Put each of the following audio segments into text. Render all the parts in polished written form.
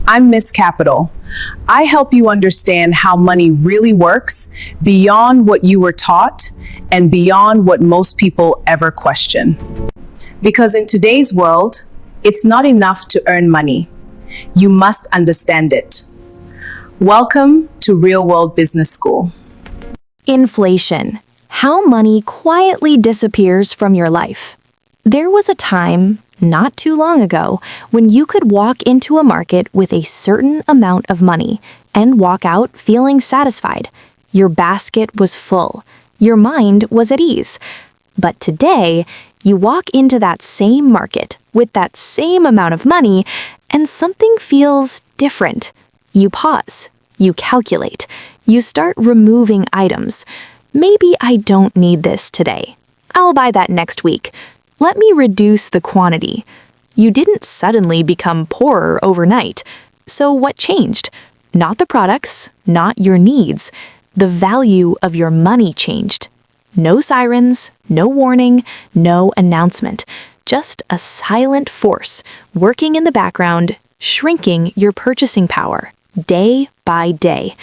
I'm Miss Capital. I help you understand how money really works beyond what you were taught and beyond what most people ever question. Because in today's world, it's not enough to earn money. You must understand it. Welcome to Real World Business School. Inflation. How money quietly disappears from your life. There was a time, not too long ago, when you could walk into a market with a certain amount of money and walk out feeling satisfied. Your basket was full. Your mind was at ease. But today, you walk into that same market with that same amount of money and something feels different. You pause. You calculate. You start removing items. Maybe I don't need this today. I'll buy that next week. Let me reduce the quantity. You didn't suddenly become poorer overnight. So what changed? Not the products, not your needs. The value of your money changed. No sirens, no warning, no announcement. Just a silent force working in the background, shrinking your purchasing power day by day.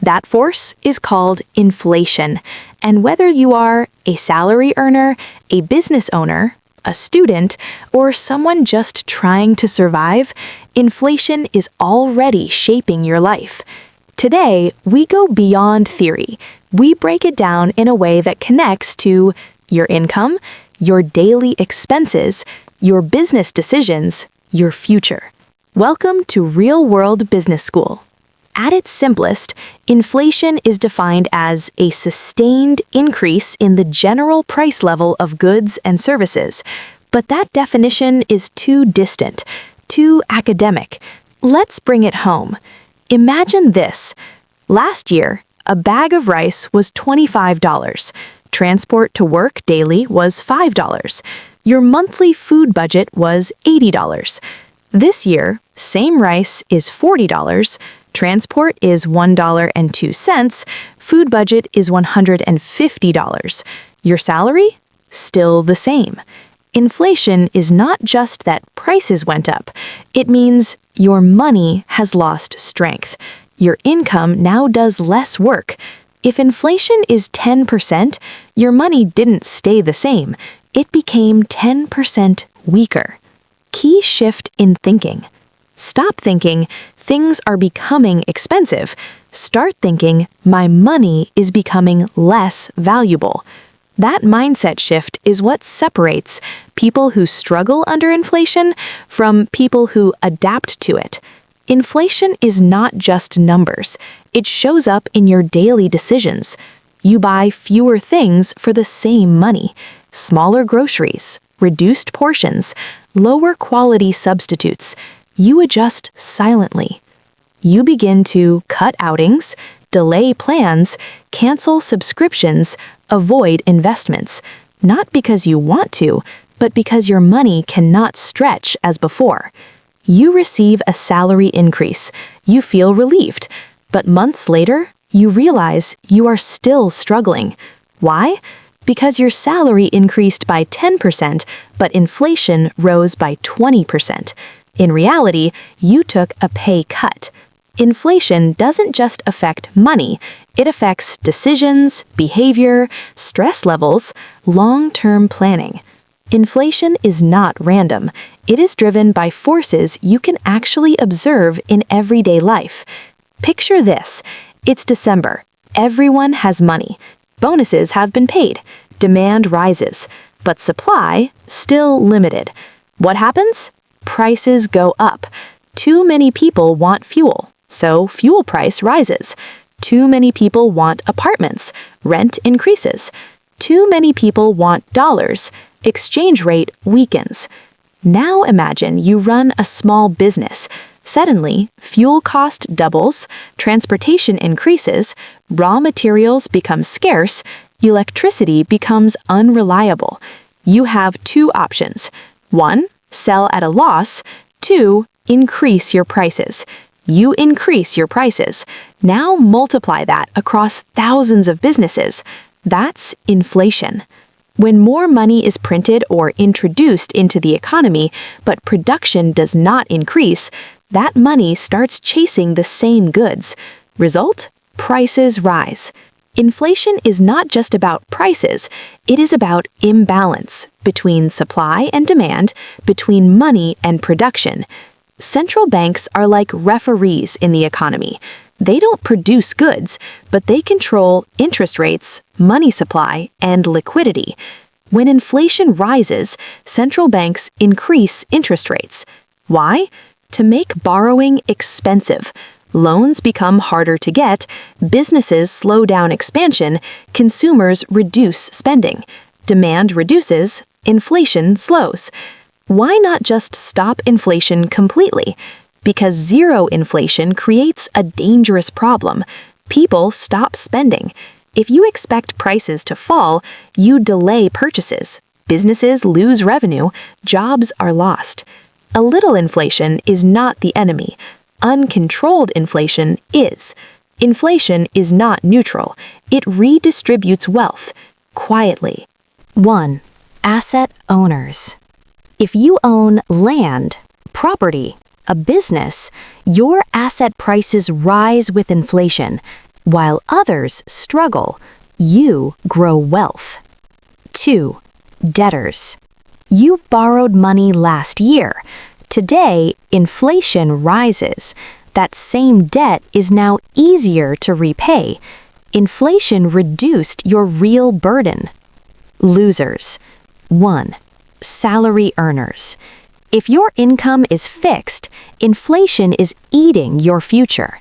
That force is called inflation. And whether you are a salary earner, a business owner, a student, or someone just trying to survive, inflation is already shaping your life. Today, we go beyond theory. We break it down in a way that connects to your income, your daily expenses, your business decisions, your future. Welcome to Real World Business School. At its simplest, inflation is defined as a sustained increase in the general price level of goods and services. But that definition is too distant, too academic. Let's bring it home. Imagine this. Last year, a bag of rice was $25. Transport to work daily was $5. Your monthly food budget was $80. This year, same rice is $40. Transport is $1.02, food budget is $150. Your salary? Still the same. Inflation is not just that prices went up. It means your money has lost strength. Your income now does less work. If inflation is 10%, your money didn't stay the same. It became 10% weaker. Key shift in thinking. Stop thinking, things are becoming expensive. Start thinking, my money is becoming less valuable. That mindset shift is what separates people who struggle under inflation from people who adapt to it. Inflation is not just numbers. It shows up in your daily decisions. You buy fewer things for the same money. Smaller groceries, reduced portions, lower quality substitutes. You adjust silently. You begin to cut outings, delay plans, cancel subscriptions, avoid investments, not because you want to, but because your money cannot stretch as before. You receive a salary increase. You feel relieved. But months later, you realize you are still struggling. Why? Because your salary increased by 10%, but inflation rose by 20%. In reality, you took a pay cut. Inflation doesn't just affect money, it affects decisions, behavior, stress levels, long-term planning. Inflation is not random. It is driven by forces you can actually observe in everyday life. Picture this. It's December. Everyone has money. Bonuses have been paid. Demand rises. But supply, still limited. What happens? Prices go up. Too many people want fuel, so fuel price rises. Too many people want apartments. Rent increases. Too many people want dollars. Exchange rate weakens. Now imagine you run a small business. Suddenly, fuel cost doubles, transportation increases, raw materials become scarce, electricity becomes unreliable. You have two options. 1. Sell at a loss. 2. Increase your prices. You increase your prices. Now multiply that across thousands of businesses. That's inflation. When more money is printed or introduced into the economy, but production does not increase, that money starts chasing the same goods. Result? Prices rise. Inflation is not just about prices, it is about imbalance between supply and demand, between money and production. Central banks are like referees in the economy. They don't produce goods, but they control interest rates, money supply, and liquidity. When inflation rises, central banks increase interest rates. Why? To make borrowing expensive. Loans become harder to get, businesses slow down expansion, consumers reduce spending. Demand reduces, inflation slows. Why not just stop inflation completely? Because zero inflation creates a dangerous problem. People stop spending. If you expect prices to fall, you delay purchases. Businesses lose revenue, jobs are lost. A little inflation is not the enemy. Uncontrolled inflation is. Inflation is not neutral. It redistributes wealth quietly. 1. Asset owners. If you own land, property, a business, your asset prices rise with inflation. While others struggle, you grow wealth. 2. Debtors. You borrowed money last year. Today, inflation rises. That same debt is now easier to repay. Inflation reduced your real burden. Losers. 1. Salary earners. If your income is fixed, inflation is eating your future.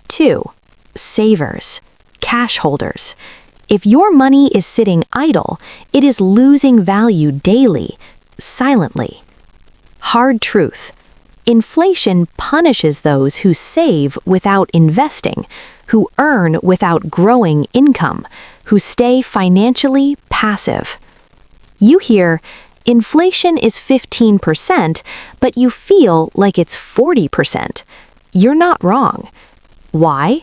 2. Savers. Cash holders. If your money is sitting idle, it is losing value daily, silently. Hard truth. Inflation punishes those who save without investing, who earn without growing income, who stay financially passive. You hear, inflation is 15%, but you feel like it's 40%. You're not wrong. Why?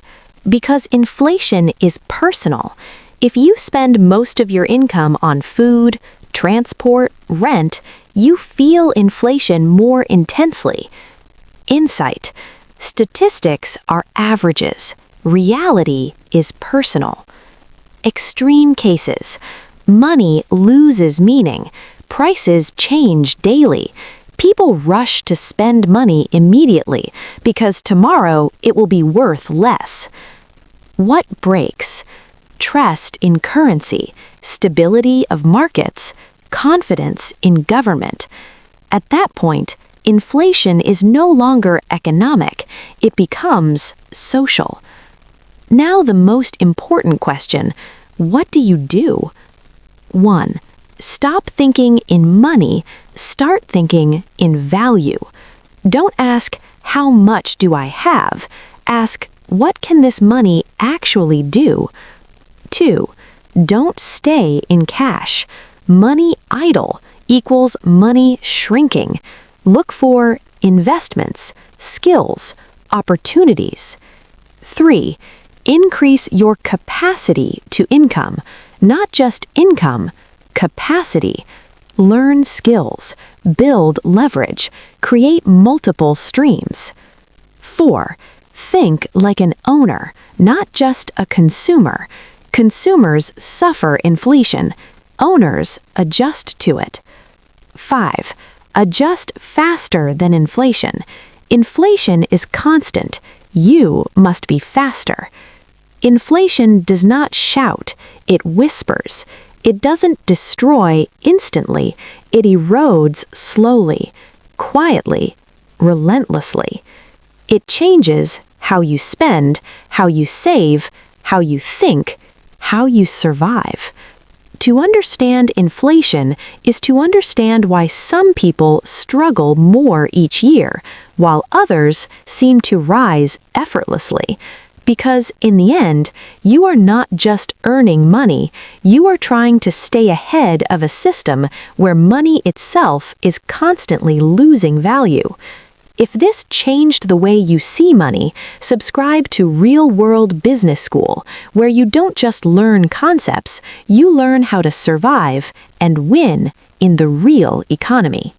Because inflation is personal. If you spend most of your income on food, transport, rent, you feel inflation more intensely. Insight. Statistics are averages. Reality is personal. Extreme cases. Money loses meaning. Prices change daily. People rush to spend money immediately because tomorrow it will be worth less. What breaks? Trust in currency, stability of markets, confidence in government. At that point, inflation is no longer economic, it becomes social. Now the most important question, what do you do? 1. Stop thinking in money, start thinking in value. Don't ask, how much do I have? Ask, what can this money actually do? 2. Don't stay in cash. Money idle equals money shrinking. Look for investments, skills, opportunities. 3. Increase your capacity to income, not just income, capacity. Learn skills, build leverage, create multiple streams. 4. Think like an owner, not just a consumer. Consumers suffer inflation. Owners adjust to it. 5. Adjust faster than inflation. Inflation is constant. You must be faster. Inflation does not shout, it whispers. It doesn't destroy instantly, it erodes slowly, quietly, relentlessly. It changes how you spend, how you save, how you think, how you survive. To understand inflation is to understand why some people struggle more each year, while others seem to rise effortlessly. Because in the end, you are not just earning money, you are trying to stay ahead of a system where money itself is constantly losing value. If this changed the way you see money, subscribe to Real World Business School, where you don't just learn concepts, you learn how to survive and win in the real economy.